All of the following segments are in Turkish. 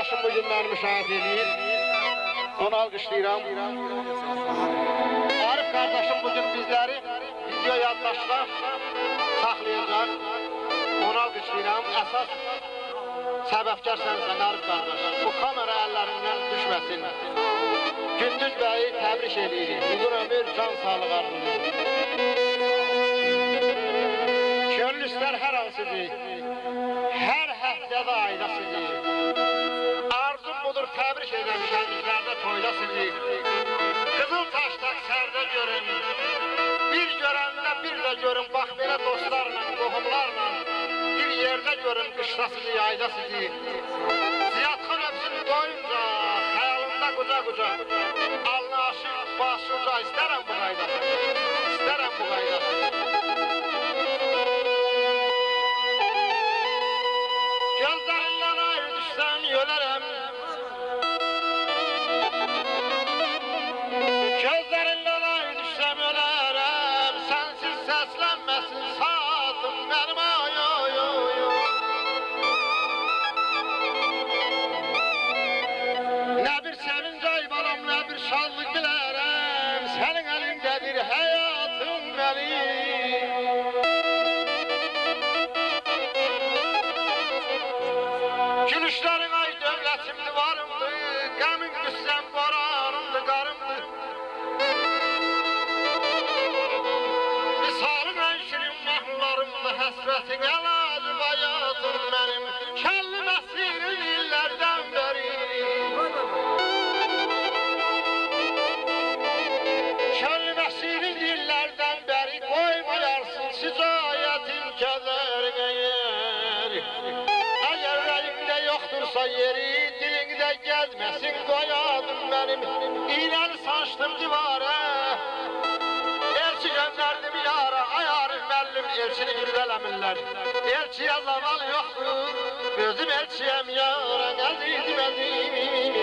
kardeşim bugün beni müşahit ediyor. Onu alkışlayıram. Arif kardeşim bugün bizleri video yaddaşda saklayacak. Onu alkışlayıram. Esas sebepkar sensin Arif kardeş. Bu kamera ellerinden düşmesin. Gündüz Bey'i tebrik edirik. Uzun ömür, can sağlık arzulayır. Gönül ister her an sizi, her həftədə ayda sizi. Arzum budur təbrik edəm şənliklərdə toyda sizi. Qızıl taşda sərdə görün, bir görəndə bir də görün. Bax belə dostlarla, qohumlarla, bir yerdə görün qışda sizi, yayda sizi. Ziyadxan öpsün doyunca, xəyalında quca-quca. Alnı aşıq, başı uca, istərəm bu qaydası, istərəm bu qaydası. Gözlerinden ayrı düşsem ölerim. Gözlerinden ayrı düşsem ölerim. Sensiz seslenmesin saatim benim ay ay ay. Ne bir sevinç aybalam, ne bir şanlık dilerim. Senin elindedir hayatım benim. Gülüşlerin ay devletimdi varımdı, qəmin qüssəm boranımdı, qarımdı. Misalın ən şirin mahnılarımdı, həsrətin əlacı bayatım mənim. Kəlli məsirin illərdən bəri. Kəlli məsirin illərdən bəri, qoymayarsın sicayətin kədərinə yer. Yoktursa yeri dilinde gezmesin koyadım benim. İğneni saçtım divara, elçi gönderdim yara. Ay Arif mellim elçini güldelemirler. Elçiye zaman yoktur, gözüm elçiyem yara. Azizim azizim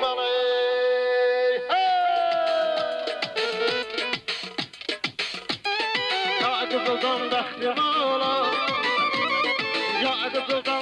anay. Ya kızıldan daxtim ola, ya kızıldan